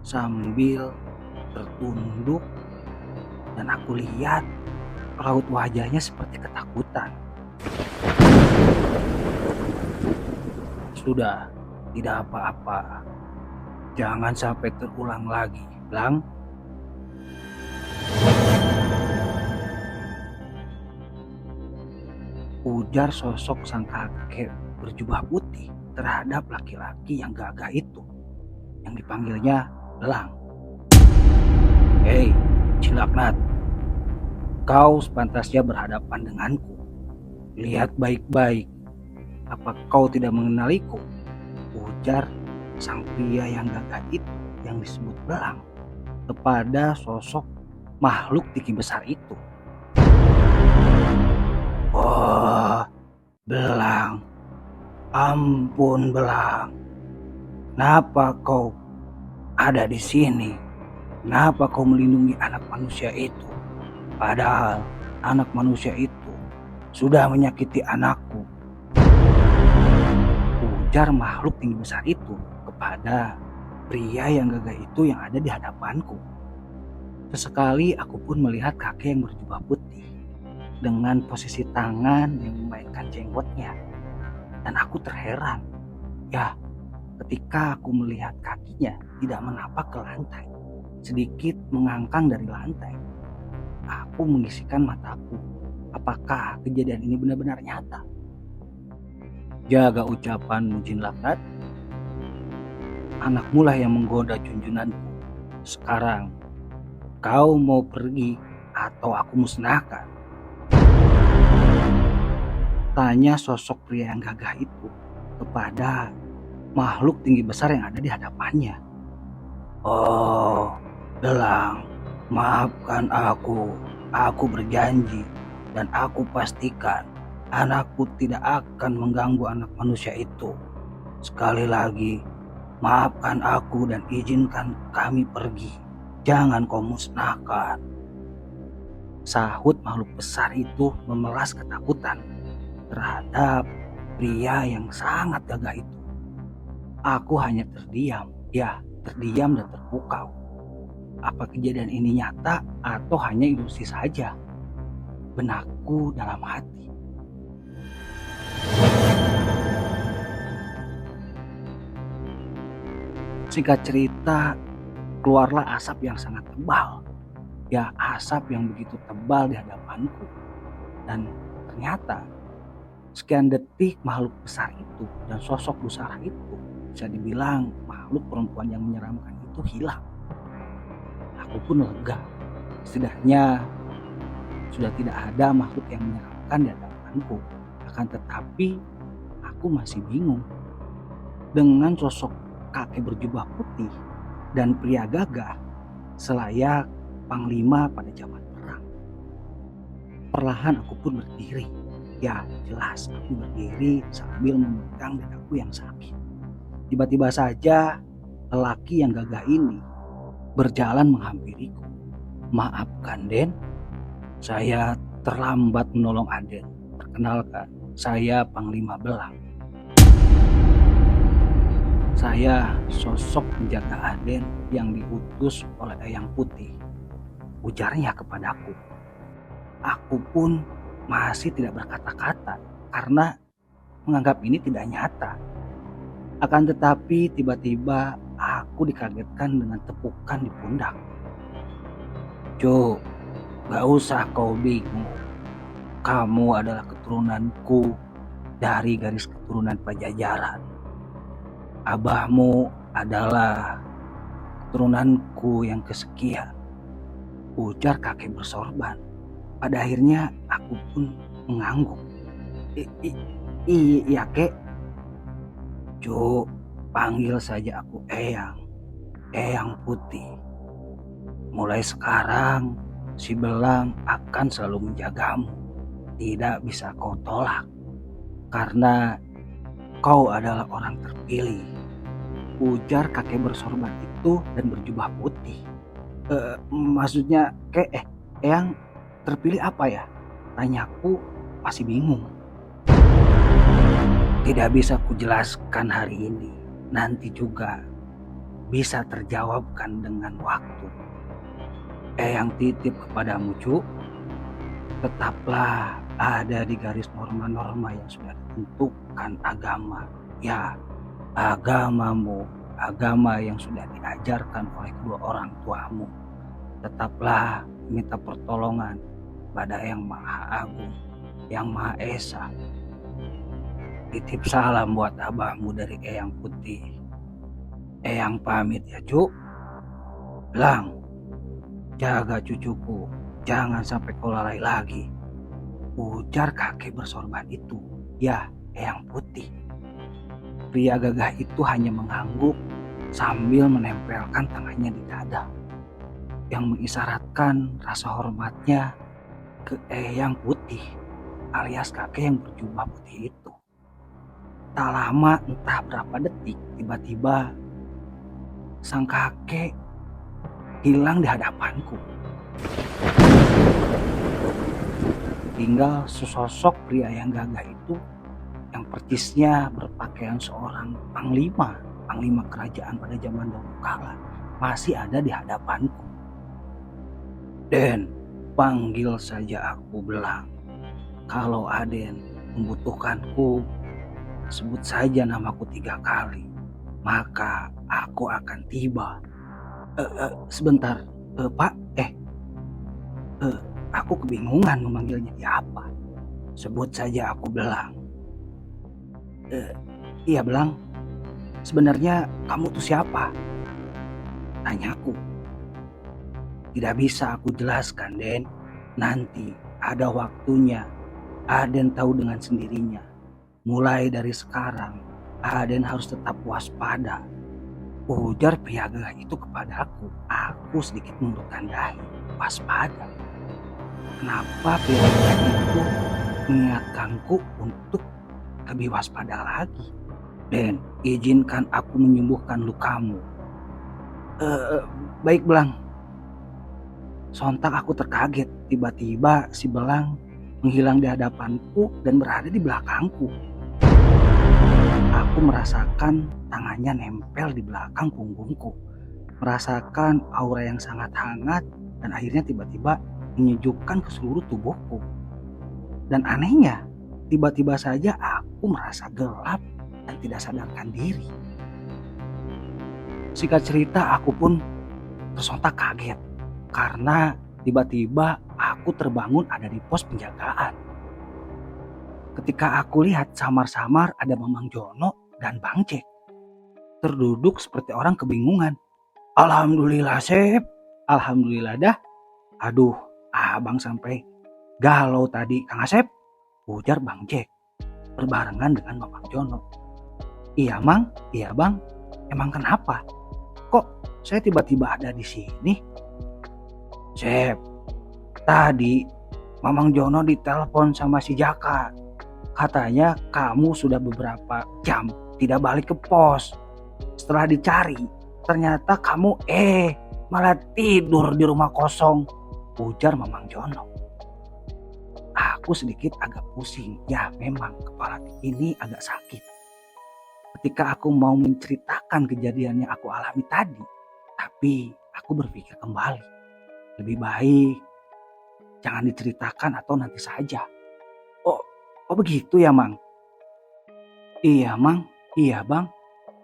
Sambil tertunduk dan aku lihat raut wajahnya seperti ketakutan. Sudah, tidak apa-apa. Jangan sampai terulang lagi, Blang. Ujar sosok sang kakek berjubah putih terhadap laki-laki yang gagah itu, yang dipanggilnya Belang. Hei, jin laknat, kau sepantasnya berhadapan denganku. Lihat baik-baik, apa kau tidak mengenaliku? Ujar sang pria yang gagah itu yang disebut Belang kepada sosok makhluk tinggi besar itu. Oh, Belang, ampun Belang, kenapa kau ada di sini? Kenapa kau melindungi anak manusia itu? Padahal anak manusia itu sudah menyakiti anakku. Ujar makhluk tinggi besar itu kepada pria yang gagah itu yang ada di hadapanku. Sesekali aku pun melihat kakek yang berjubah putih dengan posisi tangan yang memainkan jenggotnya. Dan aku terheran. Ya, ketika aku melihat kakinya tidak menapak ke lantai, sedikit mengangkang dari lantai, aku mengisikan mataku. Apakah kejadian ini benar-benar nyata? Jaga ucapan Mujin Laknat. Anakmu lah yang menggoda junjunanku. Sekarang, kau mau pergi atau aku musnahkan? Tanya sosok pria yang gagah itu kepada makhluk tinggi besar yang ada di hadapannya. Oh, Gelang, maafkan aku. Aku berjanji dan aku pastikan anakku tidak akan mengganggu anak manusia itu. Sekali lagi, maafkan aku dan izinkan kami pergi. Jangan kau musnahkan. Sahut makhluk besar itu memelas ketakutan terhadap pria yang sangat gagah itu. Aku hanya terdiam, terdiam dan terpukau. Apa kejadian ini nyata atau hanya ilusi saja? Benakku dalam hati. Singkat cerita, keluarlah asap yang sangat tebal. Asap yang begitu tebal di hadapanku. Dan ternyata sekian detik makhluk besar itu dan sosok busara itu, bisa dibilang makhluk perempuan yang menyeramkan itu hilang. Aku pun lega. Setidaknya sudah tidak ada makhluk yang menyeramkan di hadapanku. Akan tetapi aku masih bingung dengan sosok kakek berjubah putih dan pria gagah selayak panglima pada zaman perang. Perlahan aku pun berdiri. Jelas aku berdiri sambil memegang dadaku yang sakit. Tiba-tiba saja lelaki yang gagah ini berjalan menghampiriku. Maafkan Den, saya terlambat menolong Aden. Perkenalkan, saya Panglima Belang. Saya sosok penjaga Aden yang diutus oleh Eyang Putih, ujarnya kepadaku. Aku pun masih tidak berkata-kata karena menganggap ini tidak nyata. Akan tetapi tiba-tiba aku dikagetkan dengan tepukan di pundak. Jo, gak usah kau bingung. Kamu adalah keturunanku dari garis keturunan Pajajaran. Abahmu adalah keturunanku yang kesekian, ujar kakek bersorban. Pada akhirnya aku pun mengangguk. Iya kek. Jo, panggil saja aku Eyang Putih. Mulai sekarang si Belang akan selalu menjagamu. Tidak bisa kau tolak karena kau adalah orang terpilih, ujar kakek bersorban itu dan berjubah putih. Maksudnya Eyang terpilih apa ya? Tanyaku masih bingung. Tidak bisa kujelaskan hari ini. Nanti juga bisa terjawabkan dengan waktu. Eyang titip kepadamu, Cuk. Tetaplah ada di garis norma-norma yang sudah ditentukan agama. Agamamu, agama yang sudah diajarkan oleh kedua orang tuamu. Tetaplah minta pertolongan pada Yang Maha Agung, Yang Maha Esa. Titip salam buat abahmu dari Eyang Putih. Eyang pamit ya, Cuk. Lang, jaga cucuku, jangan sampai kau lalai lagi, ujar kakek bersorban itu. Eyang Putih. Pria gagah itu hanya mengangguk sambil menempelkan tangannya di dada, yang mengisyaratkan rasa hormatnya ke Eyang Putih alias kakek yang berjubah putih itu. Tak lama, entah berapa detik, tiba-tiba sang kakek hilang di hadapanku. Tinggal sesosok pria yang gagah itu yang persisnya berpakaian seorang panglima kerajaan pada zaman dahulu kala masih ada di hadapanku. Den, panggil saja aku Belang. Kalau Aden membutuhkanku, sebut saja namaku 3 kali, maka aku akan tiba. Sebentar, Pak, aku kebingungan memanggilnya siapa. Sebut saja aku Belang. Iya Belang, sebenarnya kamu tuh siapa? Tanyaku. Tidak bisa aku jelaskan, Den. Nanti ada waktunya. Aden tahu dengan sendirinya. Mulai dari sekarang, Aden harus tetap waspada. Ujar pria gagah itu kepadaku. Aku sedikit mundurkan dahi. Waspada. Kenapa pria gagah itu mengingatkanku untuk lebih waspada lagi? Den, izinkan aku menyembuhkan lukamu. Baik Belang. Sontak aku terkaget, tiba-tiba si Belang menghilang di hadapanku dan berada di belakangku. Aku merasakan tangannya nempel di belakang punggungku, merasakan aura yang sangat hangat dan akhirnya tiba-tiba menyejukkan ke seluruh tubuhku. Dan anehnya, tiba-tiba saja aku merasa gelap dan tidak sadarkan diri. Singkat cerita, aku pun tersontak kaget karena tiba-tiba aku terbangun ada di pos penjagaan. Ketika aku lihat samar-samar ada Mamang Jono dan Bang Jack terduduk seperti orang kebingungan. Alhamdulillah Sep, alhamdulillah dah. Aduh, abang sampai galau tadi Kang Asep, ujar Bang Jack berbarengan dengan Mamang Jono. Iya Mang, iya Bang, emang kenapa? Kok saya tiba-tiba ada di sini? Sep, tadi Mamang Jono ditelepon sama si Jaka. Katanya kamu sudah beberapa jam tidak balik ke pos. Setelah dicari, ternyata kamu malah tidur di rumah kosong, ujar Mamang Jono. Aku sedikit agak pusing. Ya memang kepala ini agak sakit. Ketika aku mau menceritakan kejadian yang aku alami tadi, tapi aku berpikir kembali. Lebih baik jangan diceritakan atau nanti saja. Oh begitu ya Mang? Iya Mang, iya Bang.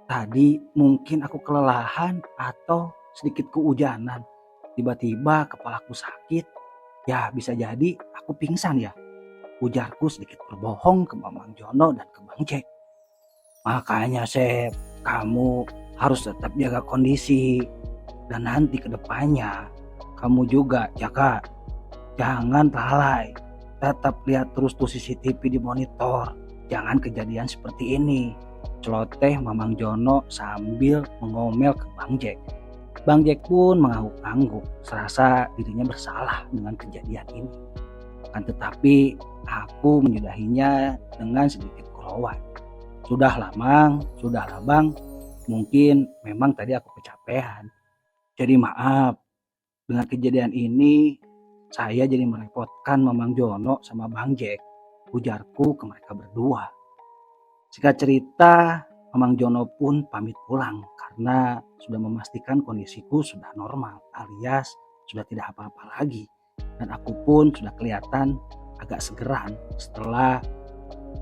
Tadi mungkin aku kelelahan atau sedikit kehujanan. Tiba-tiba kepalaku sakit. Ya bisa jadi aku pingsan ya. Ujarku sedikit berbohong ke Mamang Jono dan ke Bang Jack. Makanya Sep, kamu harus tetap jaga kondisi. Dan nanti ke depannya kamu juga jaga. Jangan lalai. Tetap lihat terus tuh CCTV di monitor. Jangan kejadian seperti ini. Celoteh Mamang Jono sambil mengomel ke Bang Jack. Bang Jack pun mengangguk-angguk, serasa dirinya bersalah dengan kejadian ini. Kan tetapi aku menyudahinya dengan sedikit gurauan. Sudahlah Mang, sudahlah Bang. Mungkin memang tadi aku kecapean. Jadi maaf, dengan kejadian ini saya jadi merepotkan Mamang Jono sama Bang Jack, ujarku ke mereka berdua. Singkat cerita, Mamang Jono pun pamit pulang karena sudah memastikan kondisiku sudah normal alias sudah tidak apa-apa lagi. Dan aku pun sudah kelihatan agak segeran setelah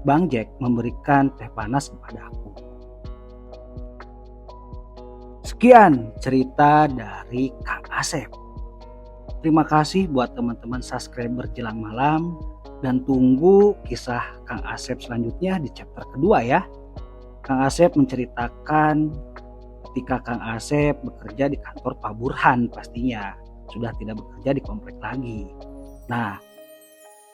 Bang Jack memberikan teh panas kepada aku. Sekian cerita dari Kang Asep. Terima kasih buat teman-teman subscriber Jelang Malam dan tunggu kisah Kang Asep selanjutnya di chapter kedua ya. Kang Asep menceritakan ketika Kang Asep bekerja di kantor Pak Burhan pastinya. Sudah tidak bekerja di komplek lagi. Nah,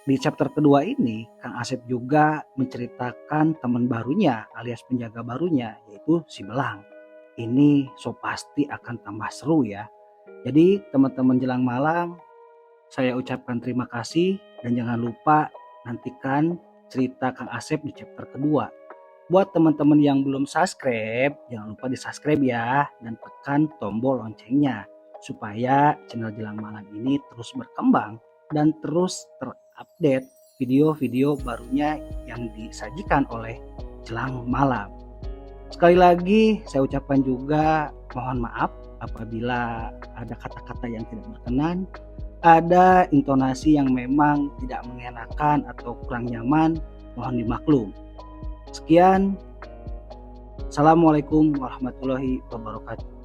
di chapter kedua ini Kang Asep juga menceritakan teman barunya alias penjaga barunya yaitu si Belang. Ini so pasti akan tambah seru ya. Jadi teman-teman Jelang Malam, saya ucapkan terima kasih dan jangan lupa nantikan cerita Kang Asep di chapter kedua. Buat teman-teman yang belum subscribe, jangan lupa di subscribe ya dan tekan tombol loncengnya supaya channel Jelang Malam ini terus berkembang dan terus terupdate video-video barunya yang disajikan oleh Jelang Malam. Sekali lagi saya ucapkan juga mohon maaf apabila ada kata-kata yang tidak berkenan. ada intonasi yang memang tidak mengenakan atau kurang nyaman, mohon dimaklum. Sekian, Assalamualaikum warahmatullahi wabarakatuh.